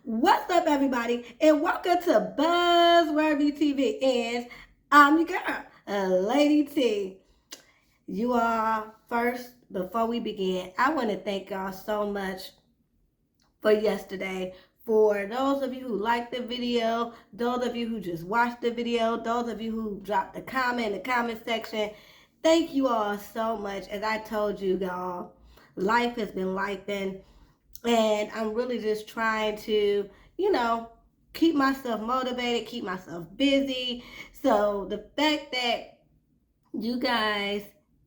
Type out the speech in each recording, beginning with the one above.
What's up, everybody, and welcome to Buzzworthy TV. And I'm your girl, Lady T. You all, first, before we begin, I want to thank y'all so much for yesterday. For those of you who liked the video, those of you who just watched the video, those of you who dropped a comment in the comment section, thank you all so much. As I told you, y'all, life has been lifing. And I'm really just trying to, keep myself motivated, keep myself busy. So the fact that you guys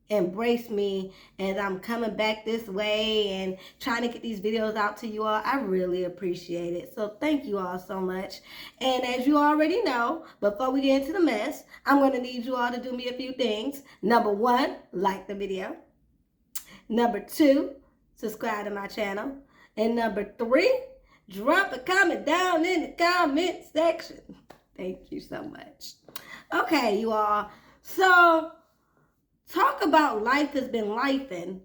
embrace me as I'm coming back this way and trying to get these videos out to you all, I really appreciate it. So thank you all so much. And as you already know, before we get into the mess, I'm going to need you all to do me a few things. Number one, like the video. Number two, subscribe to my channel. And number three, drop a comment down in the comment section. Thank you so much. Okay, you all. So, talk about life has been lifing.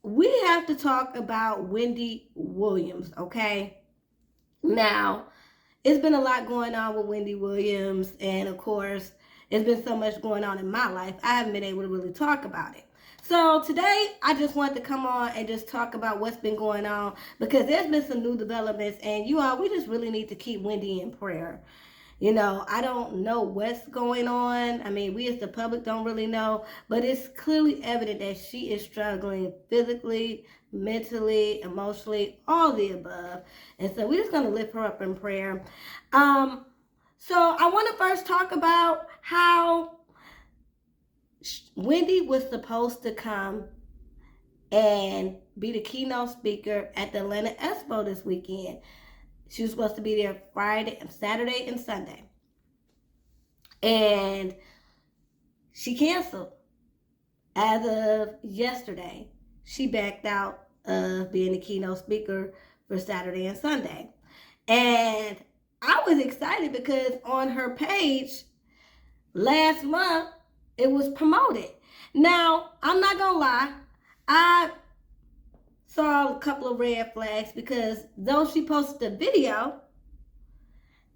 We have to talk about Wendy Williams, okay? Now, it's been a lot going on with Wendy Williams. And, of course, there's been so much going on in my life. I haven't been able to really talk about it. So today, I just wanted to come on and just talk about what's been going on because there's been some new developments and you all, we just really need to keep Wendy in prayer. I don't know what's going on. I mean, we as the public don't really know, but it's clearly evident that she is struggling physically, mentally, emotionally, all the above. And so we're just going to lift her up in prayer. So I want to first talk about how Wendy was supposed to come and be the keynote speaker at the Atlanta Expo this weekend. She was supposed to be there Saturday and Sunday. And she canceled. As of yesterday, she backed out of being the keynote speaker for Saturday and Sunday. And I was excited because on her page last month, it was promoted. Now, I'm not going to lie. I saw a couple of red flags because though she posted the video,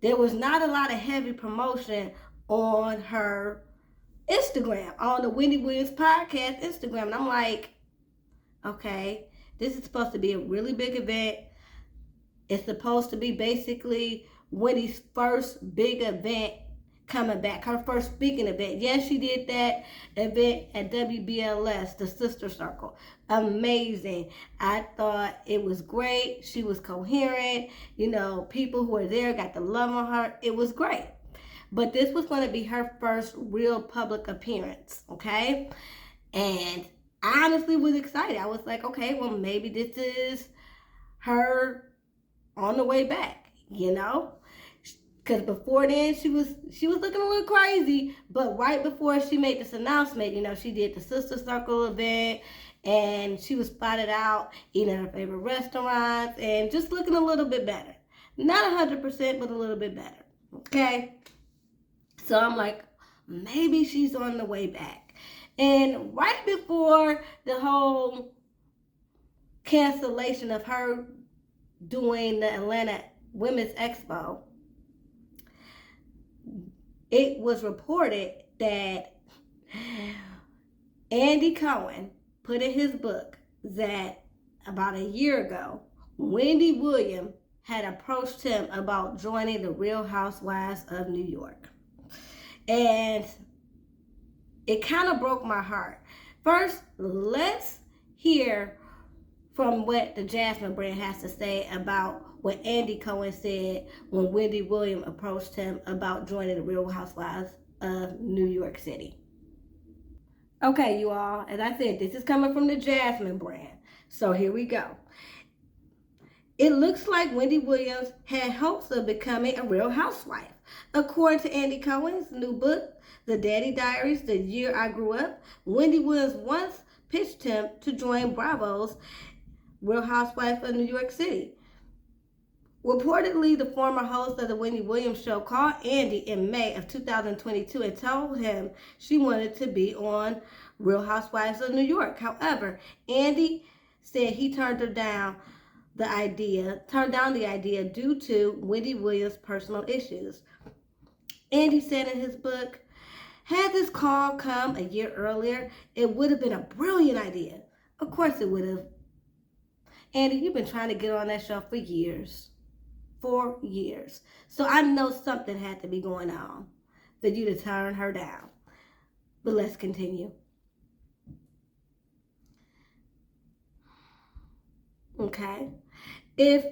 there was not a lot of heavy promotion on her Instagram, on the Wendy Williams podcast Instagram. And I'm like, okay, this is supposed to be a really big event. It's supposed to be basically Wendy's first big event coming back, her first speaking event. Yes, she did that event at WBLS, the Sister Circle. Amazing. I thought it was great. She was coherent. People who were there got to love on her. It was great. But this was going to be her first real public appearance, okay? And I honestly was excited. I was like, okay, well, maybe this is her on the way back, Because before then, she was looking a little crazy. But right before she made this announcement, she did the Sister Circle event. And she was spotted out eating at her favorite restaurants. And just looking a little bit better. Not 100%, but a little bit better. Okay? So I'm like, maybe she's on the way back. And right before the whole cancellation of her doing the Atlanta Women's Expo, it was reported that Andy Cohen put in his book that about a year ago, Wendy Williams had approached him about joining the Real Housewives of New York. And it kind of broke my heart. First, let's hear from what the Jasmine brand has to say about what Andy Cohen said when Wendy Williams approached him about joining the Real Housewives of New York City. Okay, you all, as I said, this is coming from the Jasmine brand. So here we go. It looks like Wendy Williams had hopes of becoming a real housewife. According to Andy Cohen's new book, The Daddy Diaries, The Year I Grew Up, Wendy Williams once pitched him to join Bravo's Real Housewife of New York City. Reportedly, the former host of the Wendy Williams show called Andy in May of 2022 and told him she wanted to be on Real Housewives of New York. However, Andy said he turned down the idea due to Wendy Williams' personal issues. Andy said in his book, had this call come a year earlier, it would have been a brilliant idea. Of course it would have. Andy, you've been trying to get on that show for years. 4 years. So I know something had to be going on for you to turn her down. But let's continue. Okay. If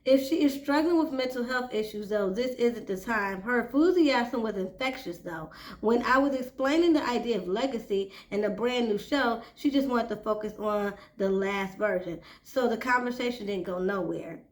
she is struggling with mental health issues, though, this isn't the time. Her enthusiasm was infectious, though. When I was explaining the idea of legacy and a brand new show, she just wanted to focus on the last version. So the conversation didn't go nowhere.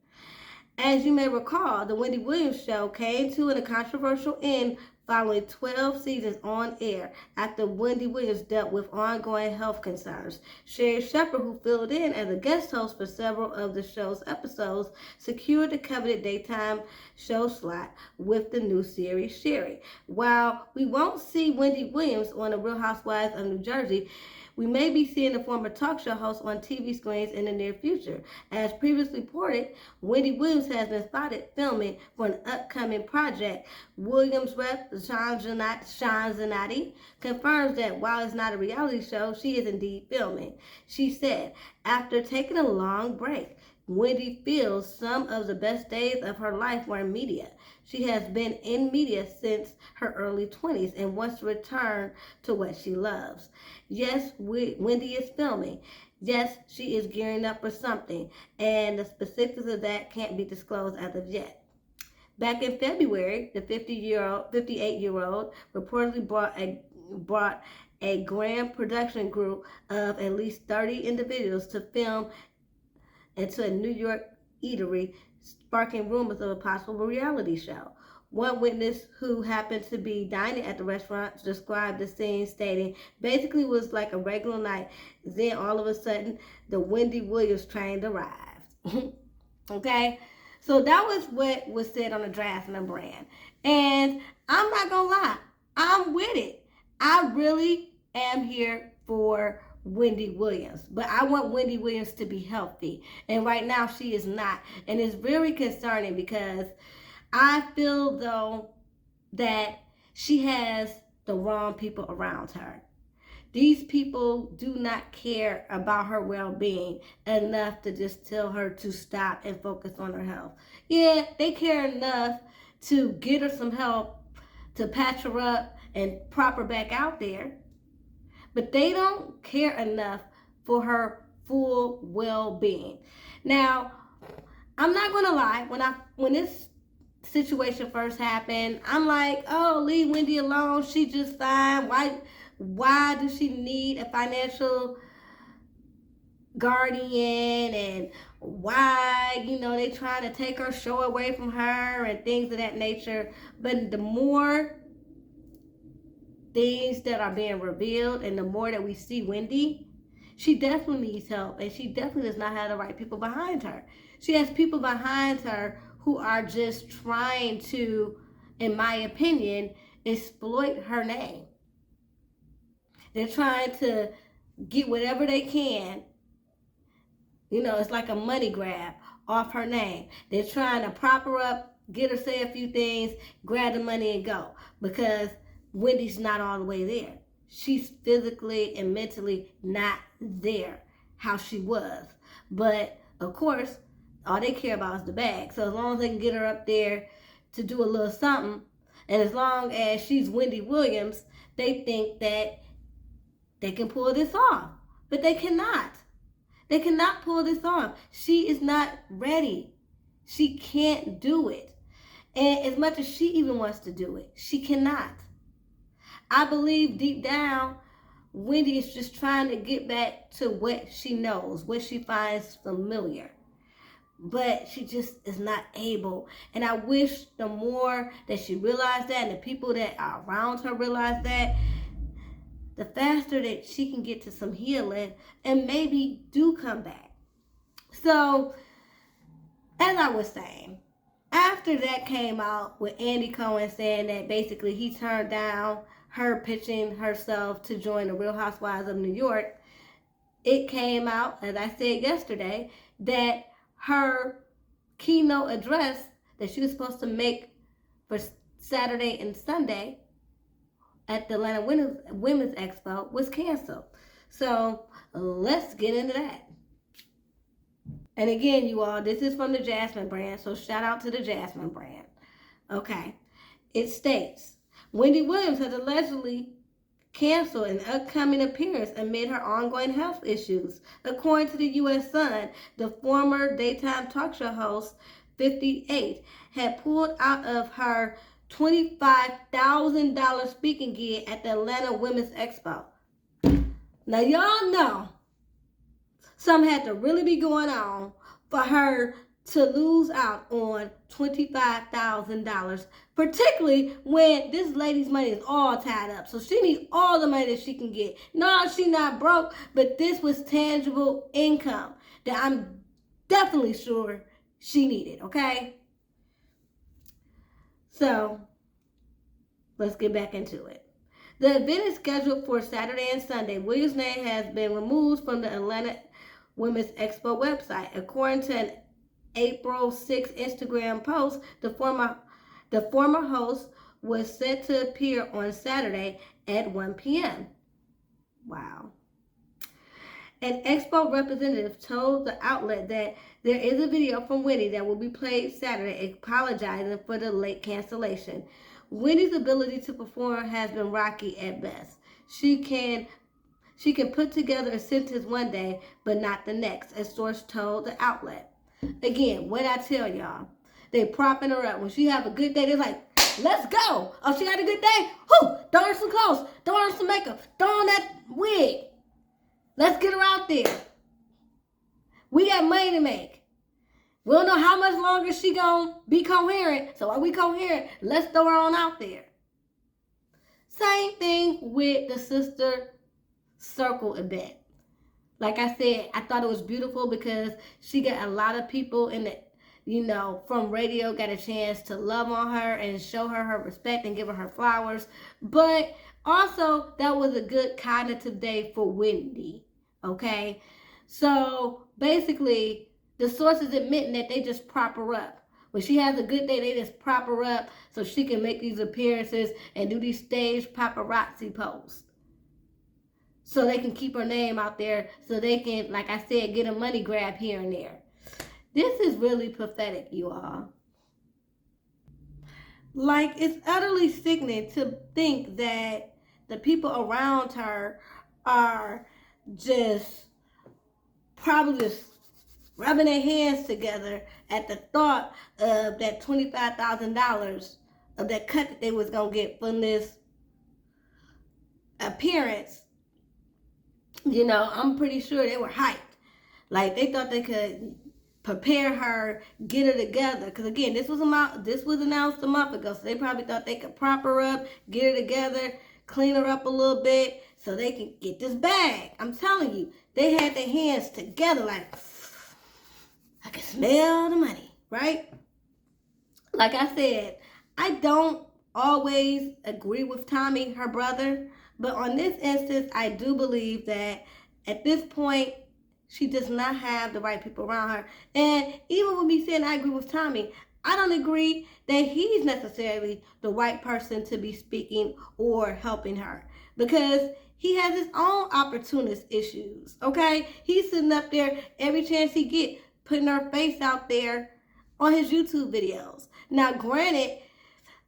As you may recall, the Wendy Williams show came to a controversial end following 12 seasons on air after Wendy Williams dealt with ongoing health concerns. Sherri Shepherd, who filled in as a guest host for several of the show's episodes, secured the coveted daytime show slot with the new series Sherri. While we won't see Wendy Williams on The Real Housewives of New Jersey, we may be seeing the former talk show host on TV screens in the near future. As previously reported, Wendy Williams has been spotted filming for an upcoming project. Williams rep Sean Zanotti confirms that while it's not a reality show, she is indeed filming. She said, after taking a long break, Wendy feels some of the best days of her life were in media. She has been in media since her early 20s and wants to return to what she loves. Yes, Wendy is filming. Yes, she is gearing up for something, and the specifics of that can't be disclosed as of yet. Back in February, the 58-year-old reportedly brought a grand production group of at least 30 individuals to film into a New York eatery, sparking rumors of a possible reality show. One witness who happened to be dining at the restaurant described the scene, stating, basically it was like a regular night. Then all of a sudden, the Wendy Williams train arrived. Okay? So that was what was said on the Draftsman brand. And I'm not going to lie, I'm with it. I really am here for Wendy Williams, but I want Wendy Williams to be healthy, and right now she is not, and it's very concerning because I feel though that she has the wrong people around her. These people do not care about her well-being enough to just tell her to stop and focus on her health. Yeah, they care enough to get her some help, to patch her up and prop her back out there, but they don't care enough for her full well-being. Now, I'm not gonna lie, when this situation first happened, I'm like, oh, leave Wendy alone, she just fine. Why does she need a financial guardian, and why, they trying to take her show away from her and things of that nature. But the more things that are being revealed and the more that we see Wendy, she definitely needs help, and she definitely does not have the right people behind her. She has people behind her who are just trying to, in my opinion, exploit her name. They're trying to get whatever they can. It's like a money grab off her name. They're trying to prop her up, get her say a few things, grab the money and go. Because Wendy's not all the way there. She's physically and mentally not there how she was. But, of course, all they care about is the bag. So as long as they can get her up there to do a little something, and as long as she's Wendy Williams, they think that they can pull this off. But they cannot. They cannot pull this off. She is not ready. She can't do it. And as much as she even wants to do it, she cannot. I believe deep down, Wendy is just trying to get back to what she knows, what she finds familiar. but she just is not able. And I wish the more that she realized that, and the people that are around her realize that, the faster that she can get to some healing and maybe do come back. So, as I was saying, after that came out with Andy Cohen saying that basically he turned down her pitching herself to join the Real Housewives of New York, it came out, as I said yesterday, that her keynote address that she was supposed to make for Saturday and Sunday at the Atlanta Women's Expo was canceled. So let's get into that. And again, you all, this is from the Jasmine brand, so shout out to the Jasmine brand. Okay. It states, Wendy Williams has allegedly canceled an upcoming appearance amid her ongoing health issues. According to the U.S. Sun, the former daytime talk show host, 58, had pulled out of her $25,000 speaking gig at the Atlanta Women's Expo. Now, y'all know something had to really be going on for her to lose out on $25,000, particularly when this lady's money is all tied up. So she needs all the money that she can get. No, she not broke, but this was tangible income that I'm definitely sure she needed, okay? So let's get back into it. The event is scheduled for Saturday and Sunday. Williams' name has been removed from the Atlanta Women's Expo website. According to an April 6 Instagram post, the former host was set to appear on Saturday at 1 p.m. Wow. An Expo representative told the outlet that there is a video from Wendy that will be played Saturday apologizing for the late cancellation. Wendy's ability to perform has been rocky at best. She can put together a sentence one day, but not the next, a source told the outlet. Again, what I tell y'all, they propping her up. When she have a good day, they're like, let's go. Oh, she had a good day? Whoo, throw her some clothes, throw her some makeup, throw on that wig. Let's get her out there. We got money to make. We don't know how much longer she gonna be coherent. So while we coherent, let's throw her on out there. Same thing with the Sister Circle event. Like I said, I thought it was beautiful because she got a lot of people in the, from radio got a chance to love on her and show her respect and give her flowers. But also, that was a good cognitive day for Wendy. Okay? So basically, the sources admitting that they just prop her up. When she has a good day, they just prop her up so she can make these appearances and do these stage paparazzi posts. So they can keep her name out there, so they can, like I said, get a money grab here and there. This is really pathetic, you all. Like, it's utterly sickening to think that the people around her are just probably just rubbing their hands together at the thought of that $25,000 of that cut that they was going to get from this appearance. I'm pretty sure they were hyped. Like, they thought they could prepare her, get her together. Because, again, this was announced a month ago. So they probably thought they could prop her up, get her together, clean her up a little bit so they can get this bag. I'm telling you, they had their hands together like, I can smell the money, right? Like I said, I don't always agree with Tommy, her brother. But on this instance, I do believe that at this point, she does not have the right people around her. And even with me saying I agree with Tommy, I don't agree that he's necessarily the right person to be speaking or helping her. Because he has his own opportunist issues, okay? He's sitting up there every chance he gets, putting her face out there on his YouTube videos. Now, granted,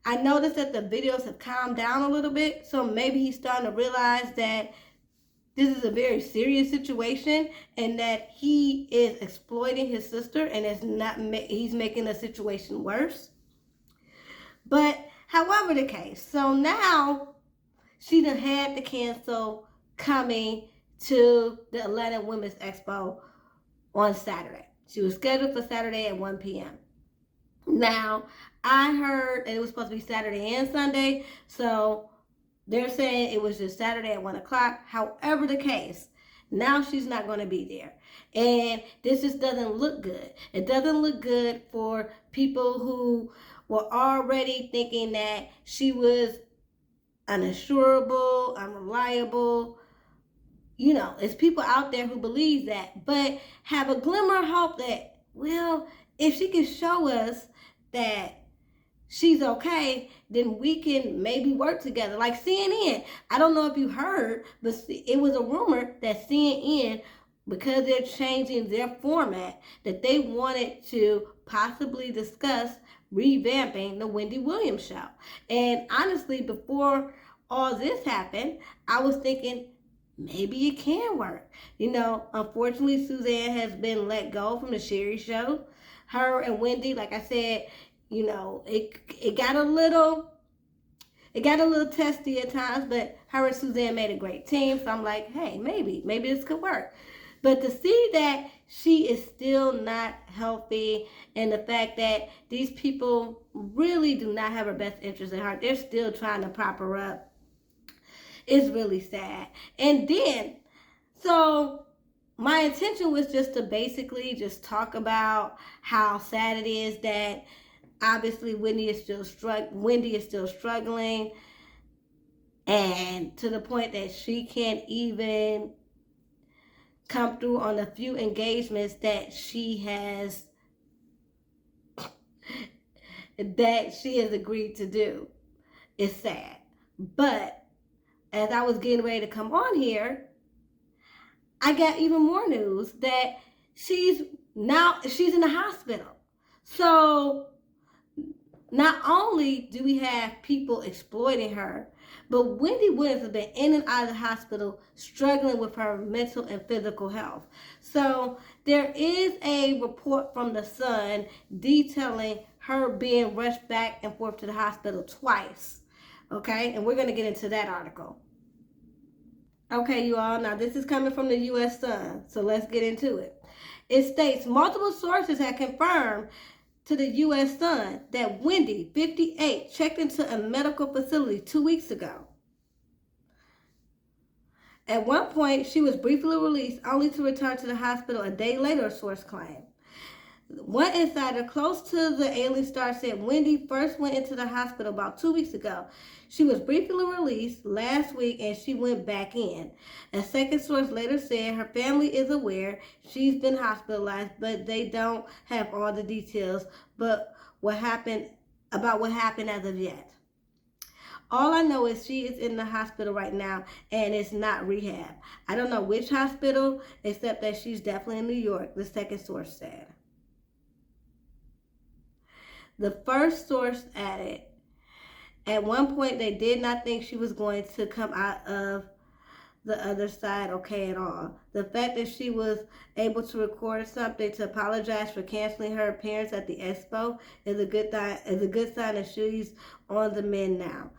I noticed that the videos have calmed down a little bit, so maybe he's starting to realize that this is a very serious situation and that he is exploiting his sister and he's making the situation worse. But however the case, so now she done had to cancel coming to the Atlanta Women's Expo on Saturday. She was scheduled for Saturday at 1 p.m. Now, I heard that it was supposed to be Saturday and Sunday, so they're saying it was just Saturday at 1 o'clock. However the case, now she's not going to be there. And this just doesn't look good. It doesn't look good for people who were already thinking that she was uninsurable, unreliable. You know, it's people out there who believe that, but have a glimmer of hope that, well, if she can show us that she's okay, then we can maybe work together. Like CNN, I don't know if you heard, but it was a rumor that CNN, because they're changing their format, that they wanted to possibly discuss revamping the Wendy Williams show. And honestly, before all this happened, I was thinking maybe it can work. You know, unfortunately, Suzanne has been let go from the Sherry show. Her and Wendy, like I said, you know, it got a little testy at times, but her and Suzanne made a great team. So I'm like, hey, maybe this could work. But to see that she is still not healthy, and the fact that these people really do not have her best interest at heart, they're still trying to prop her up, is really sad. And then, so my intention was just to basically just talk about how sad it is that obviously Wendy is still struggling, and to the point that she can't even come through on the few engagements that she has agreed to do. It's sad. But as I was getting ready to come on here, I got even more news that she's in the hospital. So not only do we have people exploiting her, but Wendy Williams has been in and out of the hospital struggling with her mental and physical health. So there is a report from The Sun detailing her being rushed back and forth to the hospital twice. Okay, and we're going to get into that article. Okay, you all, now this is coming from the U.S. Sun, so let's get into it. It states multiple sources have confirmed to the U.S. Sun that Wendy, 58, checked into a medical facility 2 weeks ago. At one point, she was briefly released only to return to the hospital a day later, a source claimed. One insider close to the alien star said Wendy first went into the hospital about 2 weeks ago. She was briefly released last week and she went back in. A second source later said her family is aware she's been hospitalized, but they don't have all the details about what happened as of yet. All I know is she is in the hospital right now, and it's not rehab. I don't know which hospital, except that she's definitely in New York, the second source said. The first source added, at one point they did not think she was going to come out of the other side okay at all. The fact that she was able to record something to apologize for canceling her appearance at the expo is a good sign that she's on the mend now.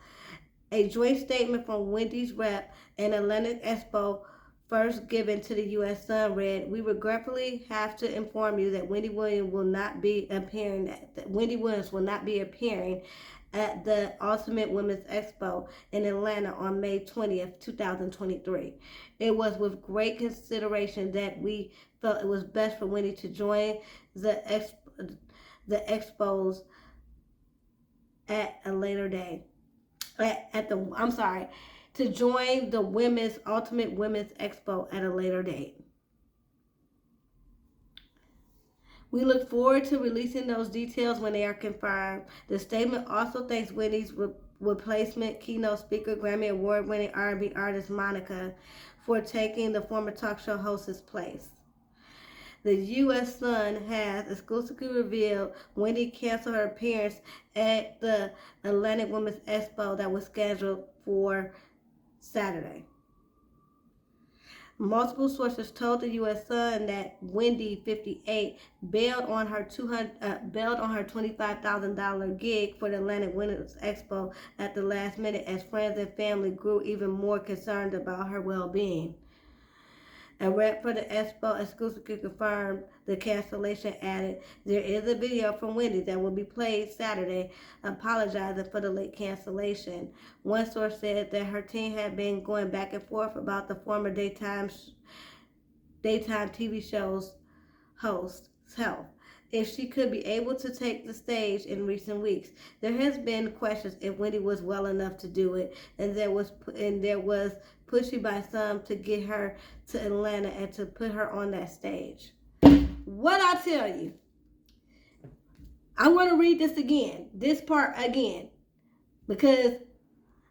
A joint statement from Wendy's rep and Atlantic Expo, first given to the U.S. Sun, read, "We regretfully have to inform you that Wendy Williams will not be appearing at the Ultimate Women's Expo in Atlanta on May 20th, 2023. It was with great consideration that we felt it was best for Wendy to join the expos at a later day. To join the Ultimate Women's Expo at a later date. We look forward to releasing those details when they are confirmed." The statement also thanks Wendy's replacement keynote speaker, Grammy Award-winning R&B artist Monica, for taking the former talk show host's place. The U.S. Sun has exclusively revealed Wendy canceled her appearance at the Atlantic Women's Expo that was scheduled for Saturday. Multiple sources told the U.S. Sun that Wendy, 58, bailed on her $25,000 gig for the Atlantic Women's Expo at the last minute as friends and family grew even more concerned about her well-being. A rep for the Expo exclusively confirmed the cancellation, added, there is a video from Wendy that will be played Saturday apologizing for the late cancellation. One source said that her team had been going back and forth about the former daytime TV show's host's health, if she could be able to take the stage in recent weeks. There has been questions if Wendy was well enough to do it, and there was pushing by some to get her to Atlanta and to put her on that stage. What I tell you, I want to read this part again, because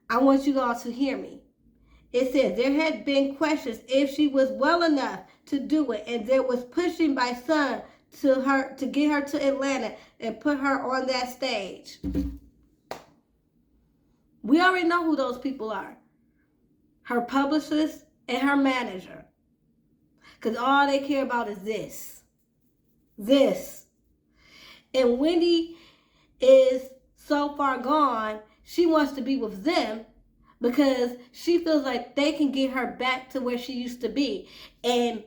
I want you all to hear me. It says there had been questions if she was well enough to do it, and there was pushing by some to get her to Atlanta and put her on that stage. We already know who those people are. Her publicist and her manager. Because all they care about is this. This. And Wendy is so far gone, she wants to be with them because she feels like they can get her back to where she used to be. And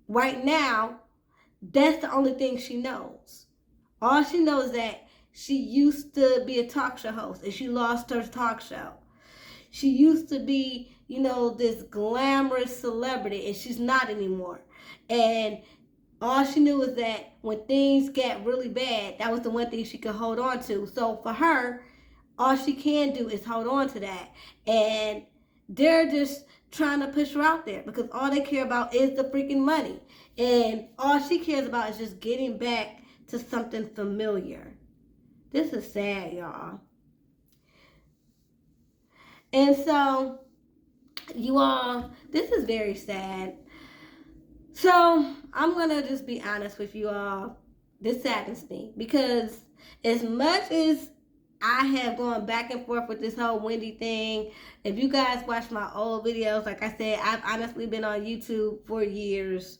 right now, that's the only thing she knows. All she knows is that she used to be a talk show host and she lost her talk show. She used to be, this glamorous celebrity, and she's not anymore. And all she knew was that when things get really bad, that was the one thing she could hold on to. So for her, all she can do is hold on to that. And they're just trying to push her out there because all they care about is the freaking money. And all she cares about is just getting back to something familiar. This is sad, y'all. And so, you all, this is very sad. So, I'm going to just be honest with you all. This saddens me because as much as I have gone back and forth with this whole Wendy thing, if you guys watch my old videos, like I said, I've honestly been on YouTube for years.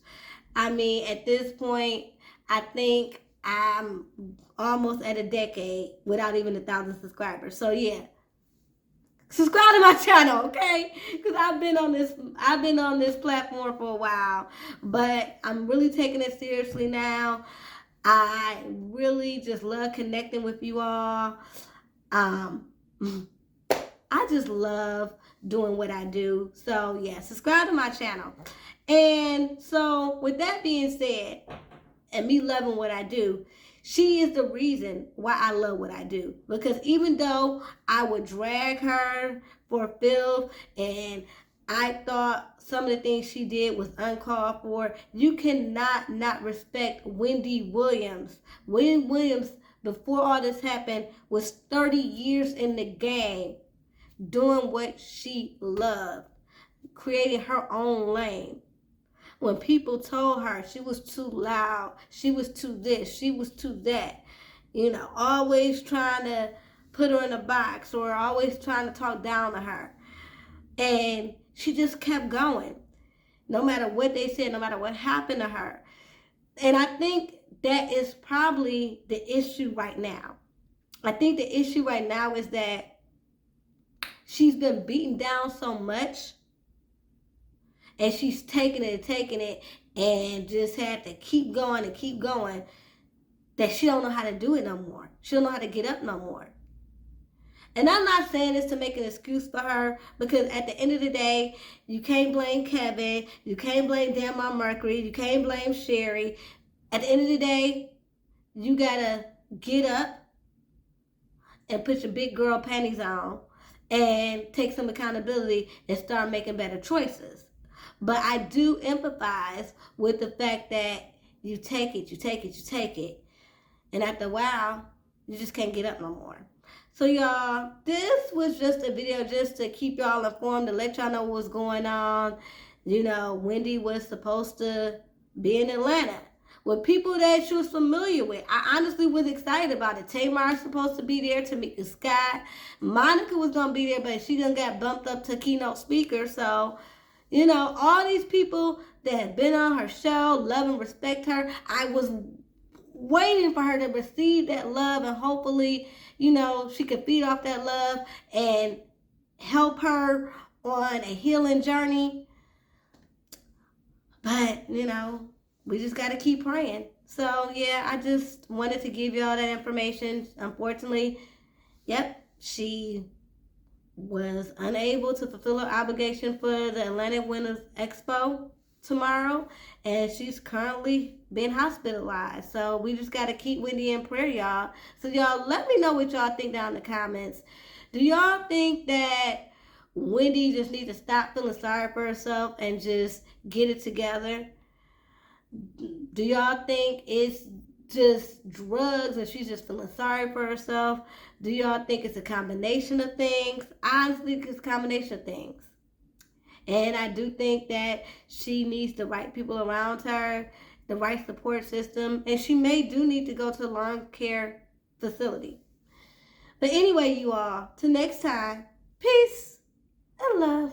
I mean, at this point, I think I'm almost at a decade without even 1,000 subscribers. So yeah, subscribe to my channel, okay? Because I've been on this platform for a while, but I'm really taking it seriously now. I really just love connecting with you all. I just love doing what I do. So yeah, subscribe to my channel. And so with that being said, and me loving what I do, she is the reason why I love what I do. Because even though I would drag her for filth and I thought some of the things she did was uncalled for, you cannot not respect Wendy Williams. Wendy Williams, before all this happened, was 30 years in the game doing what she loved, creating her own lane. When people told her she was too loud, she was too this, she was too that, always trying to put her in a box or always trying to talk down to her. And she just kept going, no matter what they said, no matter what happened to her. And I think that is probably the issue right now. I think the issue right now is that she's been beaten down so much, and she's taking it, and just had to keep going, that she don't know how to do it no more. She don't know how to get up no more. And I'm not saying this to make an excuse for her, because at the end of the day, you can't blame Kevin, you can't blame Dan Mercury, you can't blame Sherry. At the end of the day, you gotta get up and put your big girl panties on and take some accountability and start making better choices. But I do empathize with the fact that you take it. And after a while, you just can't get up no more. So y'all, this was just a video just to keep y'all informed, to let y'all know what's going on. Wendy was supposed to be in Atlanta with people that she was familiar with. I honestly was excited about it. Tamar's supposed to be there, Tamika Scott. Monica was going to be there, but she done got bumped up to keynote speaker. So, all these people that have been on her show, love and respect her, I was waiting for her to receive that love, and hopefully, she could feed off that love and help her on a healing journey. But, we just got to keep praying. So, yeah, I just wanted to give you all that information. Unfortunately, yep, she was unable to fulfill her obligation for the Atlantic Winners Expo tomorrow, and she's currently been hospitalized. So we just got to keep Wendy in prayer, y'all. So y'all, let me know what y'all think down in the comments. Do y'all think that Wendy just needs to stop feeling sorry for herself and just get it together? Do y'all think it's just drugs and she's just feeling sorry for herself? Do y'all think it's a combination of things? I honestly think it's a combination of things. And I do think that she needs the right people around her, the right support system, and she may do need to go to a long care facility. But anyway, you all, till next time, peace and love.